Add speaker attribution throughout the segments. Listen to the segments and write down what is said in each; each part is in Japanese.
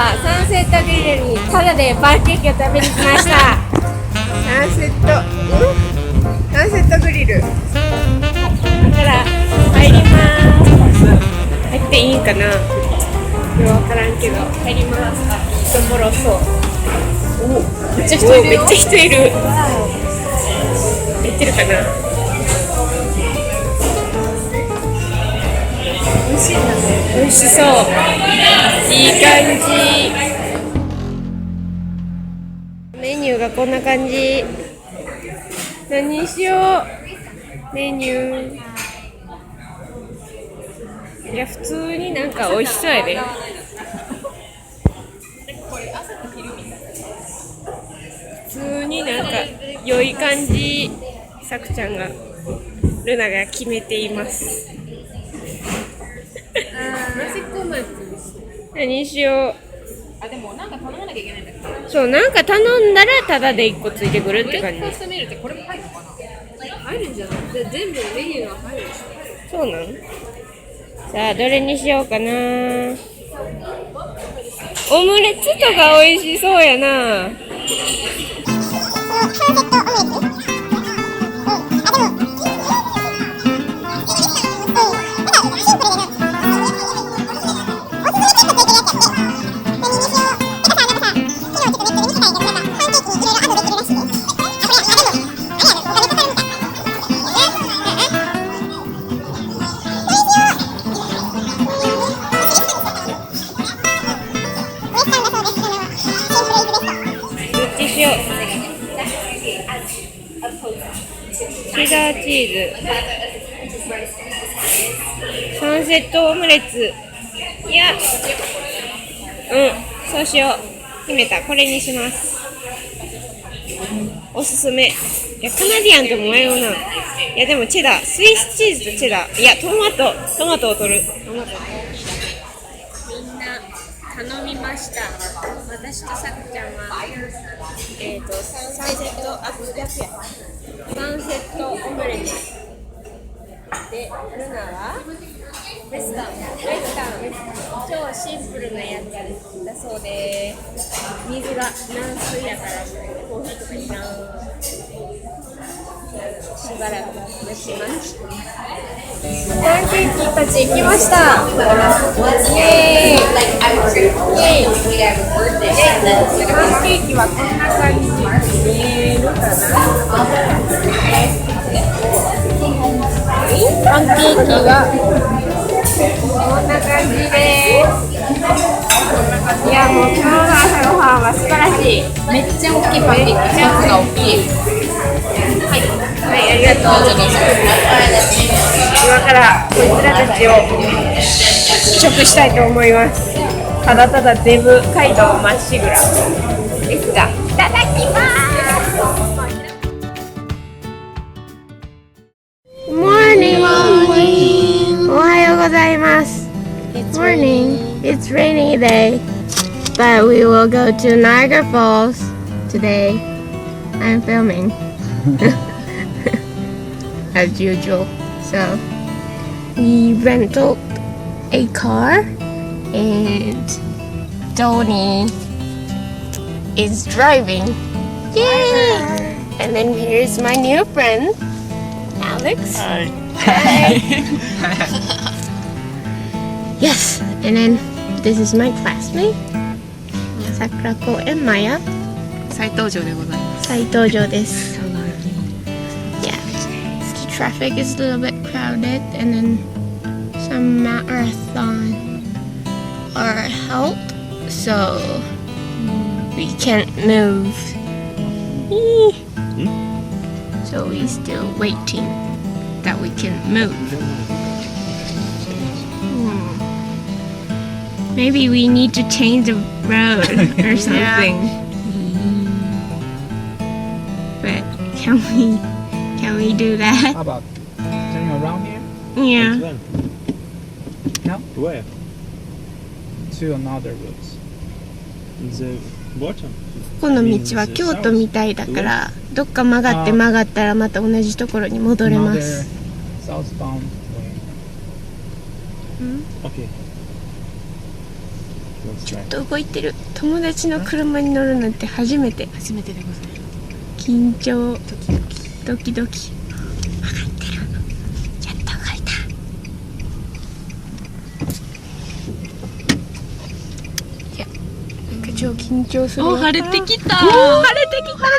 Speaker 1: はサンセットグリルにタダでパンケーキを食べに来ました。サンセットグリル。だから入ります。入っていいかな。わからんけど入ります。人もろそう。めっちゃ人いるよ。めっちゃ人いる。行ってるかな。美味しいんだね。美味しそう。いい感じ。メニューがこんな感じ。何にしよう。メニュー。いや、普通になんか美味しそうやで。普通になんか良い感じ。さくちゃんがルナが決めています。何しよう。
Speaker 2: あ、でもなんか頼まなきゃいけないんだけど。
Speaker 1: そう、なんか頼んだらタダで1個ついてくるって感じ。
Speaker 2: ブレックファーストメールってこれも入るのかな。入るんじゃない。全部メニューが入るでしょ。
Speaker 1: そうなん。さあ、どれにしようかな。オムレツとか美味しそうやな。チェダーチーズ、サンセットオムレツ。いや、そうしよう。決めた。これにします。おすすめ。いや、カナディアンとも迷うな。いや、でもチェダー、スイスチーズとチェダー。いや、トマトを取る。みんな頼みました。私とさくちゃんは、サンセット、サンセットオムレツで、ルナはウェスタン超シンプルなやつだそうで、水が軟水やからコーヒーとかいらん。しばらく待ちます。パンケーキたち行きました。イエーイ。パンケーキはこんな感じ。見えるかな。パンケーキがこんな感じです。いや、もう今日の朝ごはんは素晴らしい。
Speaker 2: めっちゃ大きいパンケーキ。1つが大きい。
Speaker 1: はい、ありがとう。今からこいつらたちを試食したいと思います。ただただデブ街道まっしぐらですが、いただきます。Morning! おはようございます。Morning! It's rainy day, but we will go to Niagara Falls today. I'm filming. As usual. So we rented a car and Tony is driving. Yay! And then here's my new friend, Alex.
Speaker 3: Hi.
Speaker 1: Yes, and then this is my classmate, Sakurako and Maya.
Speaker 2: 再登場でございます。
Speaker 1: 再登場です。Traffic is a little bit crowded, and then some marathon are held, so we can't move. So we're still waiting that we can move. Maybe we need to change the road or something. But can we do that?
Speaker 3: How about turning around here?
Speaker 1: Yeah.
Speaker 3: No?
Speaker 4: Where?
Speaker 3: To another route.
Speaker 4: The bottom.
Speaker 1: この道は京都みたいだから、どっか曲がったらまた同じところに戻れま
Speaker 3: Another
Speaker 1: す。
Speaker 3: southbound way.
Speaker 4: Okay.
Speaker 1: ちょっと動いてる。友達の車に乗るなんて初めて。
Speaker 2: 初めてでございます。
Speaker 1: 緊張、ドキドキ。上がってる。やっと動いた。いや、なんか超緊張する。
Speaker 2: お、晴れてきた。
Speaker 1: 晴れてきた。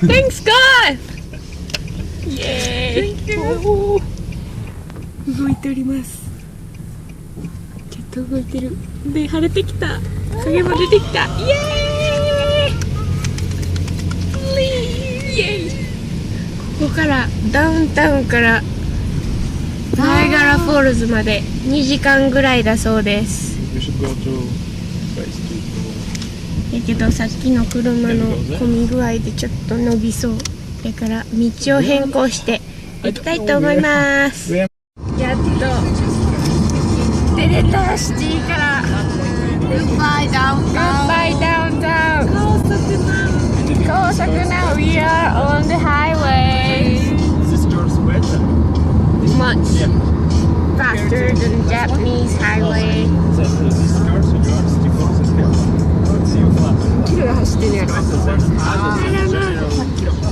Speaker 1: Thanks God! イエーイ。動いております。ちょっと動いてる。で、晴れてきた。影も出てきた。イエーイ。イエーイ。ここからダウンタウンからナイアガラフォールズまで2時間ぐらいだそうです。
Speaker 4: We should go to place 2.
Speaker 1: だけどさっきの車の混み具合でちょっと伸びそう。だから道を変更して行きたいと思います。やっと出れたシティから。Goodbye downtown. 高速 now. We are on the highway.
Speaker 4: This yours better?
Speaker 1: Much faster than Japanese highway.
Speaker 4: This cars are yours. You go to this car. See you flat.
Speaker 1: キロで走ってんやろ。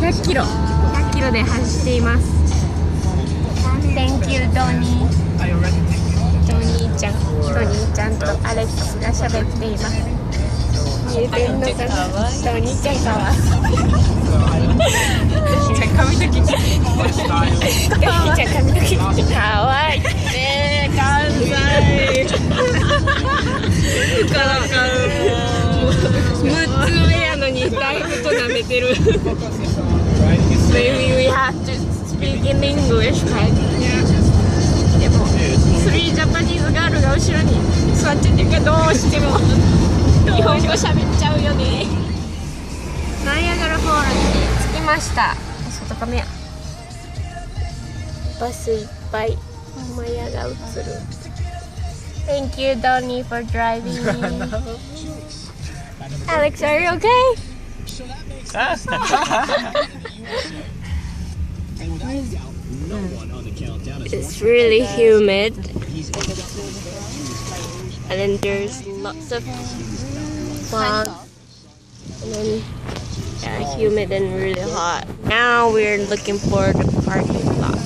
Speaker 1: 100キロで走っています。Thank you, Donnie. お兄ちゃんとアレックスが喋っています。見えてんのかな。お兄ちゃんかわいい。髪の毛切ってかわいい。関西。6つ上やのにだいぶと舐めてる。Maybe we have to speak in English, right? でも3ジャパニーズガールが後ろに座っててどうしても日本語喋っちゃうよね。ナイアガラフォールズに着きました。外カメや。バスいっぱい。マヤが映る。Thank you, Donnie, for driving. Alex, are you okay? It's really humid. And then there's lots of fog. And then humid and really hot. Now we're looking for the parking lot.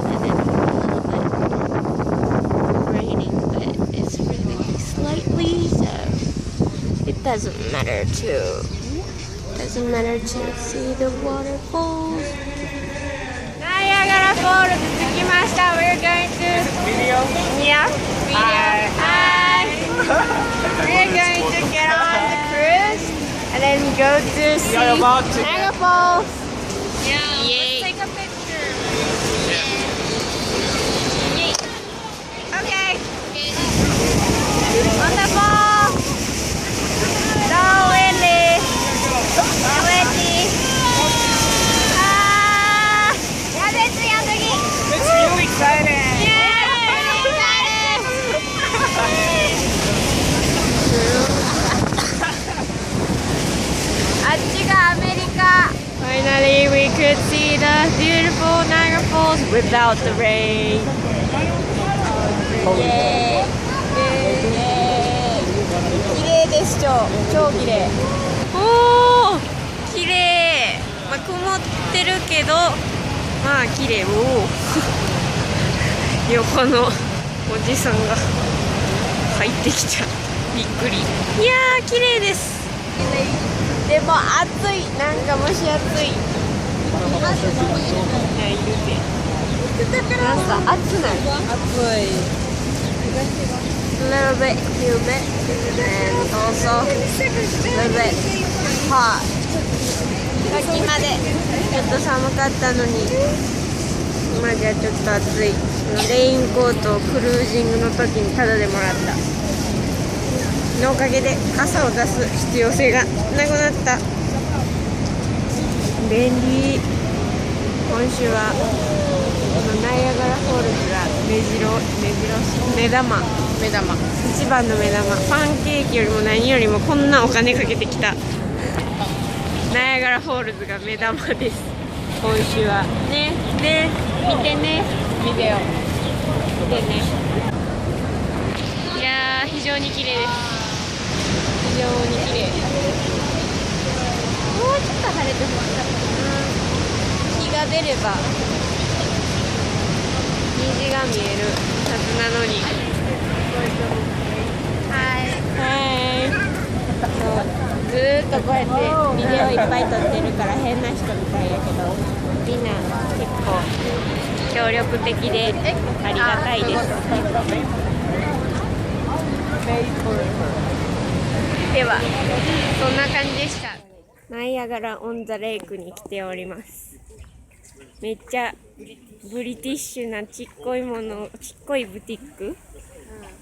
Speaker 1: And then a little bit raining, but it's raining slightly, so it doesn't matter to see the waterfalls. Niagara Falls 着きました。We're going to video. Yeah. Hi. We're going to get on the cruise and then go to see Niagara Falls.
Speaker 2: Yeah,
Speaker 1: Yay.
Speaker 2: let's take a picture.
Speaker 1: Yay. Okay. Wonderful. So windy.
Speaker 3: It's really exciting. Finally, we could see the beautiful Niagara Falls without the rain. Yay! 綺麗です超綺麗。おー綺麗。まあ曇ってるけどまあ綺麗。おお横のおじさんが入ってきた。びっくり。いやー綺麗です。でも暑い。なんか蒸し暑い。いるて。なんか暑ない。暑い。A little bit humid and also a little bit hot. さっきまでちょっと寒かったのに今じゃちょっと暑い。レインコートをクルージングの時にタダでもらったのおかげで傘を出す必要性がなくなった。便利。今週はこのナイアガラフォールズが目玉一番の目玉。パンケーキよりも何よりもこんなお金かけてきたナイアガラフォールズが目玉です。今週はね。で見てね、ビデオ見てね。
Speaker 1: 常に綺麗です。非常に綺麗。もうちょっと晴れてほしかったな。日が出れば虹が見えるはずなのに。そうずーっとこうやってビデオいっぱい撮ってるから変な人みたいやけど、みんな結構協力的でありがたいです。ではそんな感じでした。ナイアガラ・オン・ザ・レイクに来ております。めっちゃブリティッシュなちっこいもの、ちっこいブティック、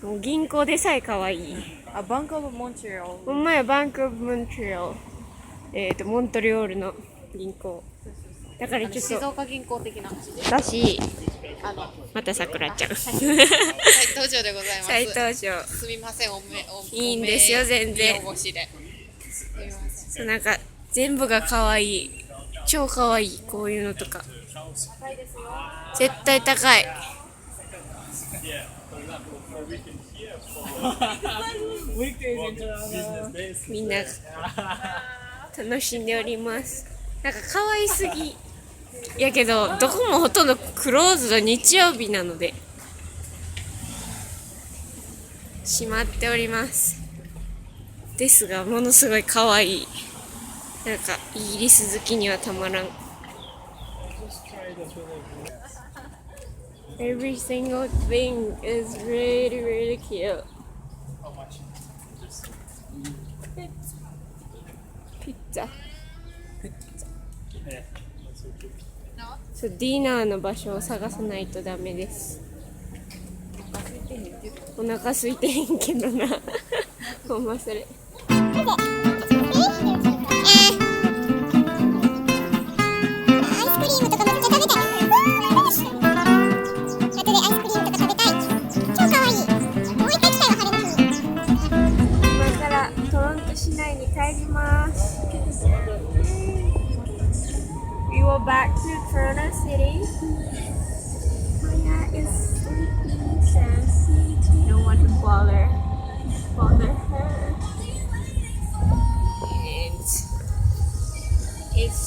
Speaker 1: もう銀行でさえ可愛い。
Speaker 2: あ、バンクオブモントリオール。
Speaker 1: ほんまや、バンクオブモントリオール、モントリオールの銀行だからちょっと
Speaker 2: 静岡銀行的な
Speaker 1: だし、またさくらちゃん
Speaker 2: 再登場でございます。
Speaker 1: 再登場。
Speaker 2: すみません、
Speaker 1: いいんですよ、全然。そう、なんか全部が可愛い、超可愛い。こういうのとか絶対高い。みんな楽しんでおります。なんか可愛すぎやけど、どこもほとんどクローズド、日曜日なので閉まっておりますですが、ものすごい可愛い。なんかイギリス好きにはたまらん。Every single thing is really, really cute. ピッツァ。そう、ディナーの場所を探さないとダメです。お腹空いてへんけどな。ほんまそれ。帰ります。We were back to Toronto City. Maya is sleeping, so don't want to bother her. And it's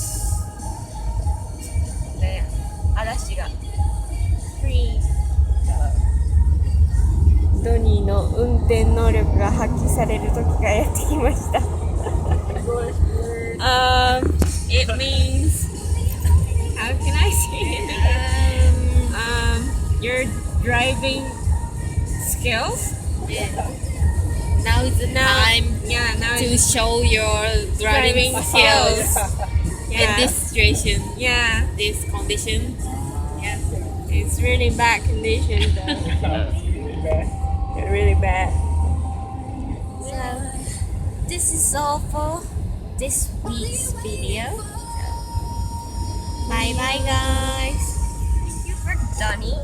Speaker 1: the 嵐が freeze. ドニーの運転能力が発揮される時がやってきました。It means, how can I say it? Your driving skills.
Speaker 2: Now is the time to show your driving skills in this situation, this condition.
Speaker 1: Yeah, it's really bad condition though. Really bad. So this is all for this week's video. Bye bye guys. Thank you for Donnie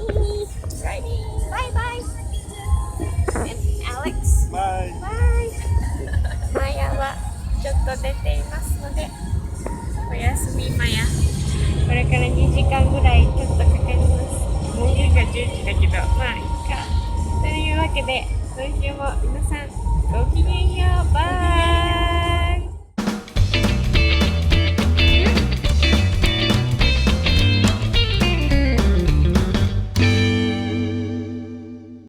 Speaker 1: riding. Bye bye. And Alex.
Speaker 4: Bye.
Speaker 1: Bye. マヤはちょっと出ていますので、おやすみマヤ。これから2時間ぐらいちょっとかかります。もうすぐ10時だけど、まあいいか。というわけで、今週も皆さんごきげんよう。バイ。